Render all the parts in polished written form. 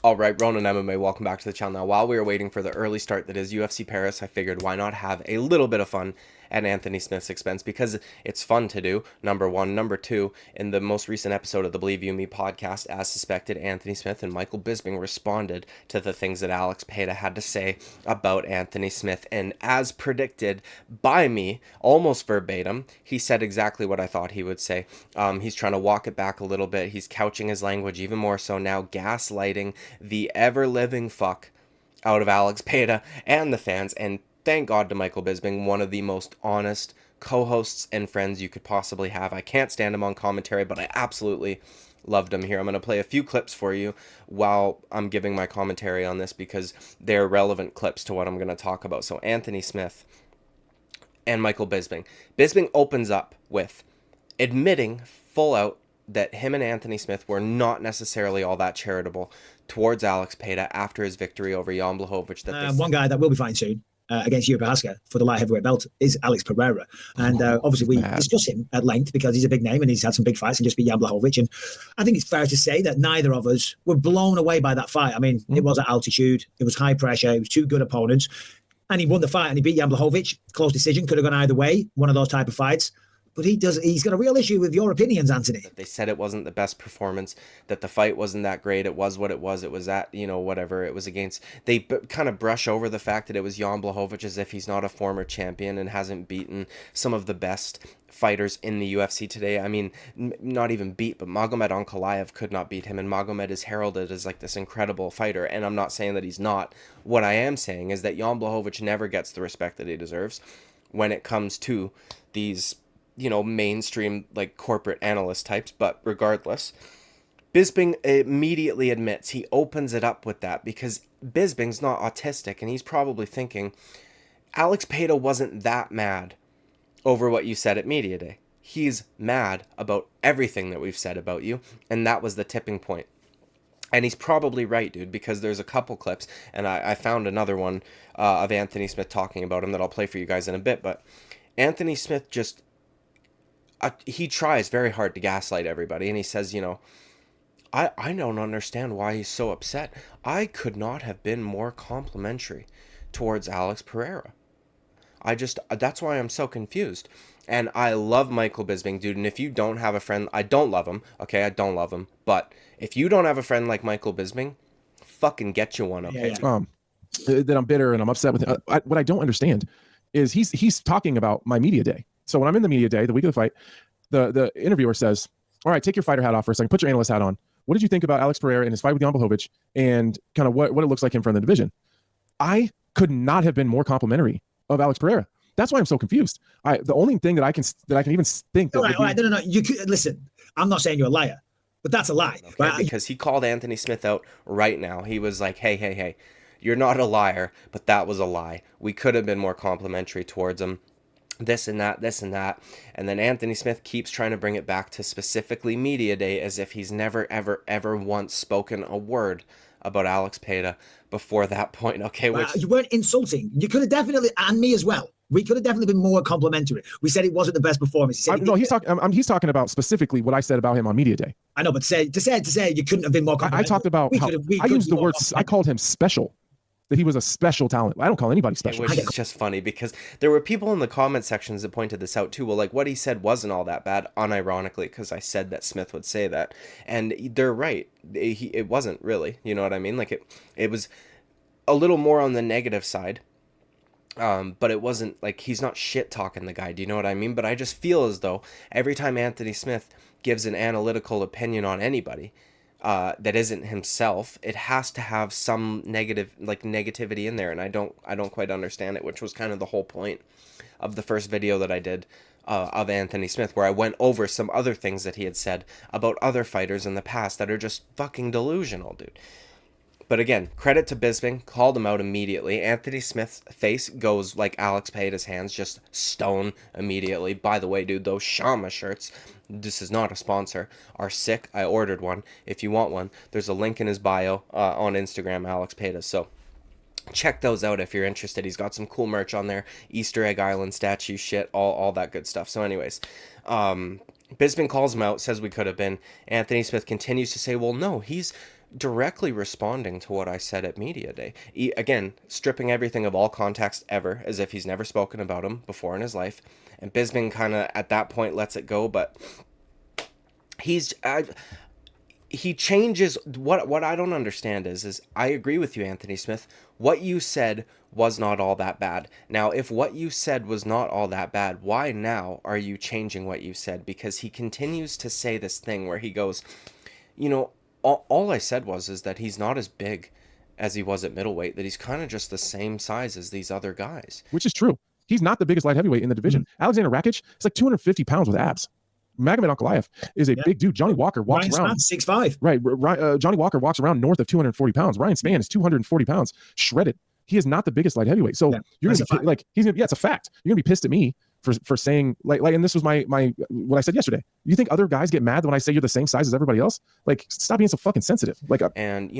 All right, Ronan MMA, welcome back to the channel. Now, while we were waiting for the early start that is UFC Paris, I figured why not have a little bit of fun at Anthony Smith's expense, because it's fun to do, number one. Number two, in the most recent episode of the Believe You Me podcast, as suspected, Anthony Smith and Michael Bisping responded to the things that Alex Pereira had to say about Anthony Smith. And as predicted by me, almost verbatim, he said exactly what I thought he would say. He's trying to walk it back a little bit. He's couching his language even more so now, gaslighting the ever-living fuck out of Alex Pereira and the fans. And thank God to Michael Bisping, one of the most honest co-hosts and friends you could possibly have. I can't stand him on commentary, but I absolutely loved him here. I'm going to play a few clips for you while I'm giving my commentary on this, because they're relevant clips to what I'm going to talk about. So Anthony Smith and Michael Bisping. Bisping opens up with admitting full out that him and Anthony Smith were not necessarily all that charitable towards Alex Pereira after his victory over Jan Blachowicz. One guy that will be fighting soon against Yuri Prochazka for the light heavyweight belt is Alex Pereira. And obviously we discuss him at length because he's a big name and he's had some big fights and just beat Jan Blachowicz. And I think it's fair to say that neither of us were blown away by that fight. I mean, it was at altitude, it was high pressure, it was two good opponents. And he won the fight and he beat Jan Blachowicz. Close decision, could have gone either way, one of those type of fights. But he's got a real issue with your opinions, Anthony. They said it wasn't the best performance, that the fight wasn't that great. It was what it was. It was at, whatever it was against. They kind of brush over the fact that it was Jan Blachowicz as if he's not a former champion and hasn't beaten some of the best fighters in the UFC today. I mean, not even beat, but Magomed Ankalaev could not beat him, and Magomed is heralded as like this incredible fighter, and I'm not saying that he's not. What I am saying is that Jan Blachowicz never gets the respect that he deserves when it comes to these mainstream like corporate analyst types. But regardless, Bisping immediately admits, he opens it up with that, because Bisping's not autistic and he's probably thinking, Alex Pereira wasn't that mad over what you said at Media Day. He's mad about everything that we've said about you, and that was the tipping point. And he's probably right, dude, because there's a couple clips, and I found another one of Anthony Smith talking about him that I'll play for you guys in a bit. But Anthony Smith just he tries very hard to gaslight everybody, and he says, I don't understand why he's so upset. I could not have been more complimentary towards Alex Pereira. That's why I'm so confused. And I love Michael Bisping, dude, and if you don't have a friend, I don't love him, okay, I don't love him, but if you don't have a friend like Michael Bisping, fucking get you one, okay? That I'm bitter and I'm upset with him. What I don't understand is he's talking about my media day. So when I'm in the media day, the week of the fight, the interviewer says, all right, take your fighter hat off for a second, put your analyst hat on. What did you think about Alex Pereira and his fight with Jan Blachowicz and kind of what it looks like him from the division? I could not have been more complimentary of Alex Pereira. That's why I'm so confused. The only thing that I can even think that all right, no. You could listen. I'm not saying you're a liar, but that's a lie. Okay, right? Because he called Anthony Smith out right now. He was like, hey, you're not a liar, but that was a lie. We could have been more complimentary towards him. This and that. And then Anthony Smith keeps trying to bring it back to specifically Media Day, as if he's never, ever once spoken a word about Alex Pereira before that point. Okay, you weren't insulting. You could have definitely, and me as well. We could have definitely been more complimentary. We said it wasn't the best performance. He's talking about specifically what I said about him on Media Day. I know, but to say you couldn't have been more complimentary. I talked about I used the word, I called him special. That he was a special talent. I don't call anybody special. Which is just funny, because there were people in the comment sections that pointed this out too. Well, like, what he said wasn't all that bad, unironically, because I said that Smith would say that. And they're right. It wasn't really, you know what I mean? Like, it was a little more on the negative side. But it wasn't like, he's not shit talking the guy. Do you know what I mean? But I just feel as though every time Anthony Smith gives an analytical opinion on anybody, that isn't himself, it has to have some negativity in there, and I don't quite understand it, which was kind of the whole point of the first video that I did of Anthony Smith, where I went over some other things that he had said about other fighters in the past that are just fucking delusional, dude. But again, credit to Bisping, called him out immediately. Anthony Smith's face goes like Alex Pereira's hands, just stone immediately. By the way, dude, those Shama shirts, this is not a sponsor, are sick. I ordered one. If you want one, there's a link in his bio on Instagram, Alex Pereira. So check those out if you're interested. He's got some cool merch on there. Easter Egg Island statue shit, all that good stuff. So anyways, Bisping calls him out, says we could have been. Anthony Smith continues to say, well, no, he's directly responding to what I said at Media Day. Again, stripping everything of all context ever, as if he's never spoken about him before in his life. And Bisping kind of at that point lets it go, but he changes. What I don't understand is I agree with you, Anthony Smith. What you said was not all that bad. Now, if what you said was not all that bad, why now are you changing what you said? Because he continues to say this thing where he goes, all I said is that he's not as big as he was at middleweight, that he's kind of just the same size as these other guys. Which is true. He's not the biggest light heavyweight in the division. Alexander Rakic is like 250 pounds with abs. Magomed Ankalaev is a big dude. Johnny Walker walks around 6'5". Right. Johnny Walker walks around north of 240 pounds. Ryan Spann is 240 pounds, shredded. He is not the biggest light heavyweight. So you're gonna be like, it's a fact. You're gonna be pissed at me for saying like, and this was my what I said yesterday. You think other guys get mad when I say you're the same size as everybody else? Like, stop being so fucking sensitive. Like, and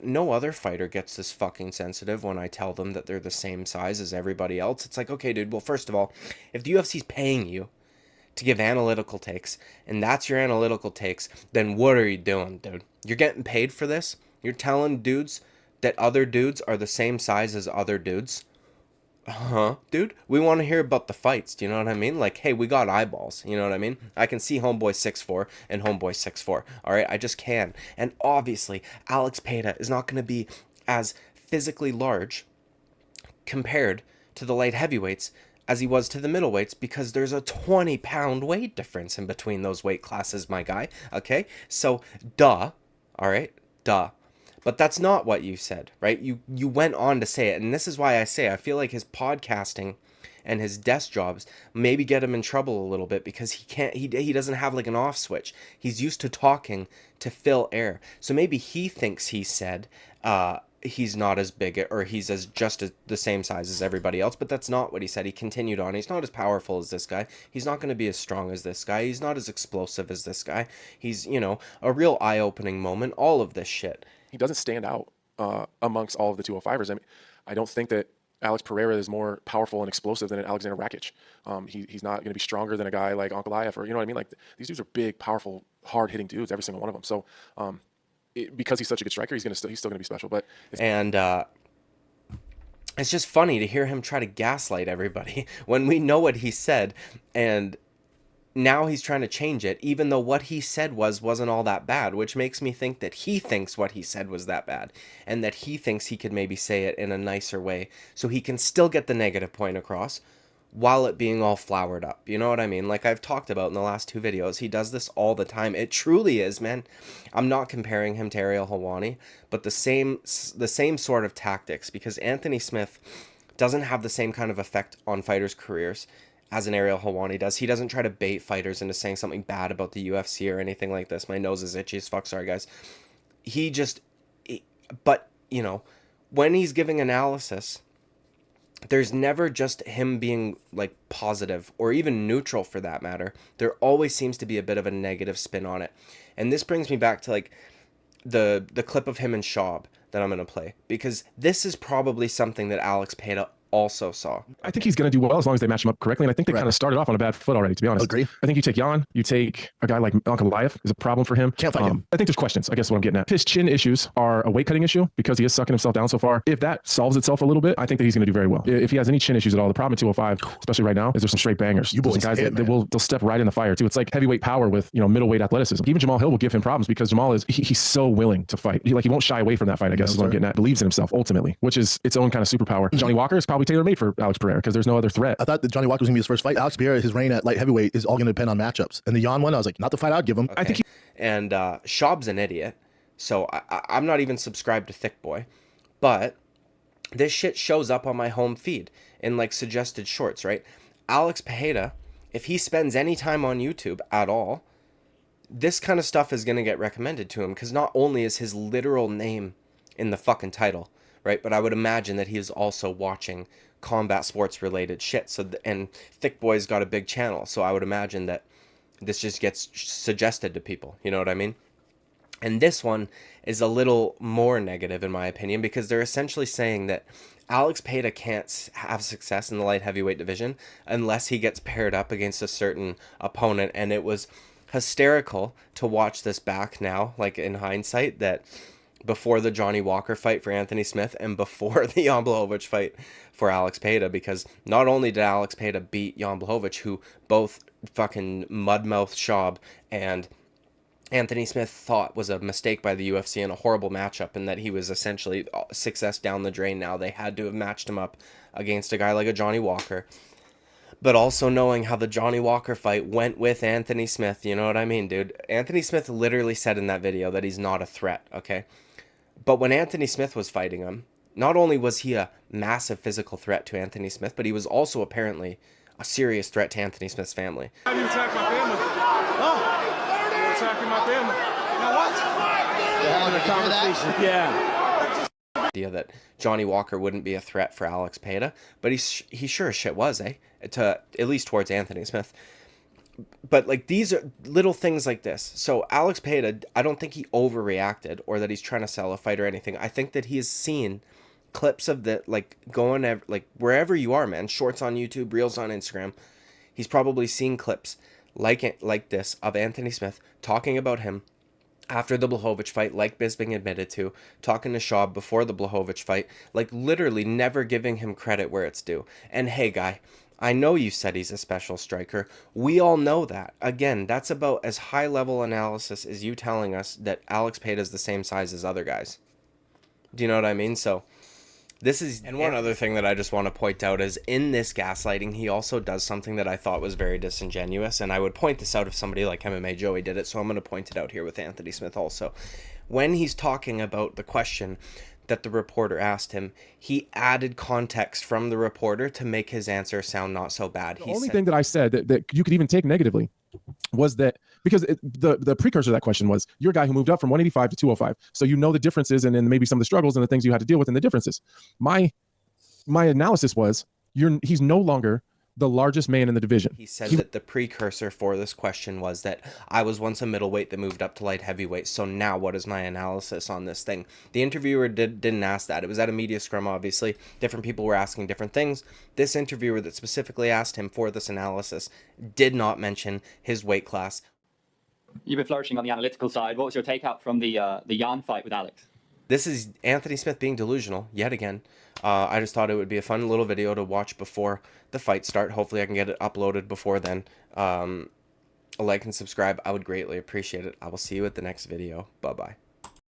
no other fighter gets this fucking sensitive when I tell them that they're the same size as everybody else. It's like, okay, dude. Well, first of all, if the UFC's paying you to give analytical takes, and that's your analytical takes, then what are you doing, dude? You're getting paid for this? You're telling dudes that other dudes are the same size as other dudes? Dude, we want to hear about the fights. Do you know what I mean? Like, hey, we got eyeballs. You know what I mean? I can see Homeboy 6'4" and Homeboy 6'4". All right, I just can. And obviously, Alex Pereira is not going to be as physically large compared to the light heavyweights as he was to the middleweights, because there's a 20-pound weight difference in between those weight classes, my guy. Okay? So, duh. All right? Duh. But that's not what you said, right? You went on to say it, and this is why I say I feel like his podcasting and his desk jobs maybe get him in trouble a little bit, because he doesn't have like an off switch. He's used to talking to fill air. So maybe he thinks he said he's not as big, or he's just the same size as everybody else, but that's not what he said. He continued on. He's not as powerful as this guy. He's not going to be as strong as this guy. He's not as explosive as this guy. He's, a real eye-opening moment, all of this shit. He doesn't stand out amongst all of the 205ers. I mean, I don't think that Alex Pereira is more powerful and explosive than an Alexander Rakic. He's not going to be stronger than a guy like Ankalaev, or, you know what I mean? Like, these dudes are big, powerful, hard-hitting dudes, every single one of them. So, because he's such a good striker, he's still going to be special. But it's just funny to hear him try to gaslight everybody when we know what he said, and now he's trying to change it, even though what he said wasn't all that bad, which makes me think that he thinks what he said was that bad, and that he thinks he could maybe say it in a nicer way so he can still get the negative point across while it being all flowered up. You know what I mean? Like I've talked about in the last 2 videos, he does this all the time. It truly is, man. I'm not comparing him to Ariel Helwani, but the same sort of tactics, because Anthony Smith doesn't have the same kind of effect on fighters' careers as an Ariel Helwani does. He doesn't try to bait fighters into saying something bad about the UFC or anything like this. My nose is itchy as fuck. Sorry, guys. But, when he's giving analysis, there's never just him being, like, positive or even neutral for that matter. There always seems to be a bit of a negative spin on it. And this brings me back to, like, the clip of him and Shob that I'm going to play, because this is probably something that Alex Pereira also saw. I think he's going to do well as long as they match him up correctly. And I think they kind of started off on a bad foot already, to be honest. Agree. I think you take Jan, you take a guy like Ankalaev is a problem for him. Can't fight him. I think there's questions. I guess what I'm getting at. His chin issues are a weight cutting issue because he is sucking himself down so far. If that solves itself a little bit, I think that he's going to do very well. If he has any chin issues at all, the problem in 205, especially right now, is there's some straight bangers. You boys, guys they'll step right in the fire too. It's like heavyweight power with middleweight athleticism. Even Jamal Hill will give him problems because Jamal he's so willing to fight. He won't shy away from that fight. I guess is what I'm getting at. Believes in himself ultimately, which is its own kind of superpower. Johnny Walker is probably tailor made for Alex Pereira because there's no other threat. I thought that Johnny Walker was going to be his first fight. Alex Pereira, his reign at light heavyweight is all going to depend on matchups. And the Jan one, I was like, not the fight I'd give him. Okay. I think and Shob's an idiot, so I'm not even subscribed to Thick Boy, but this shit shows up on my home feed in like suggested shorts, right? Alex Pereira, if he spends any time on YouTube at all, this kind of stuff is going to get recommended to him, because not only is his literal name in the fucking title, right? But I would imagine that he is also watching combat sports related shit. And Thick Boy's got a big channel, so I would imagine that this just gets suggested to people. You know what I mean? And this one is a little more negative in my opinion, because they're essentially saying that Alex Pereira can't have success in the light heavyweight division unless he gets paired up against a certain opponent. And it was hysterical to watch this back now, like in hindsight, that before the Johnny Walker fight for Anthony Smith and before the Jan Blachowicz fight for Alex Pereira, because not only did Alex Pereira beat Jan Blachowicz, who both fucking mudmouth Shob and Anthony Smith thought was a mistake by the UFC and a horrible matchup, and that he was essentially success down the drain now. They had to have matched him up against a guy like a Johnny Walker. But also knowing how the Johnny Walker fight went with Anthony Smith, you know what I mean, dude? Anthony Smith literally said in that video that he's not a threat, okay? But when Anthony Smith was fighting him, not only was he a massive physical threat to Anthony Smith, but he was also apparently a serious threat to Anthony Smith's family. How do you attack my family? Oh, you're attacking my family. Now what? They're having a conversation. Yeah. Idea that Johnny Walker wouldn't be a threat for Alex Pereira, but he sure as shit was, to at least towards Anthony Smith. But like, these are little things like this. So Alex Pereira, I don't think he overreacted or that he's trying to sell a fight or anything. I think that he has seen clips of the, like, going like wherever you are, man, shorts on YouTube, reels on Instagram. He's probably seen clips like this of Anthony Smith talking about him after the Blachowicz fight, like Bisping admitted to, talking to Shob before the Blachowicz fight, like literally never giving him credit where it's due. And hey, guy, I know you said he's a special striker. We all know that. Again, that's about as high-level analysis as you telling us that Alex Pereira is the same size as other guys. Do you know what I mean? So this is, and one other thing that I just want to point out is in this gaslighting, he also does something that I thought was very disingenuous, and I would point this out if somebody like MMA Joey did it, so I'm going to point it out here with Anthony Smith also. When he's talking about the question that the reporter asked him, he added context from the reporter to make his answer sound not so bad. The only thing that I said that you could even take negatively was that, because the precursor to that question was, you're a guy who moved up from 185 to 205, so you know the differences and maybe some of the struggles and the things you had to deal with and the differences. My analysis was, he's no longer the largest man in the division. He said that the precursor for this question was that I was once a middleweight that moved up to light heavyweight, so now what is my analysis on this thing? The interviewer didn't ask that. It was at a media scrum, obviously. Different people were asking different things. This interviewer that specifically asked him for this analysis did not mention his weight class. You've been flourishing on the analytical side. What was your takeout from the Jan fight with Alex? This is Anthony Smith being delusional yet again. I just thought it would be a fun little video to watch before the fight start. Hopefully I can get it uploaded before then. A like and subscribe, I would greatly appreciate it. I will see you at the next video. Bye-bye.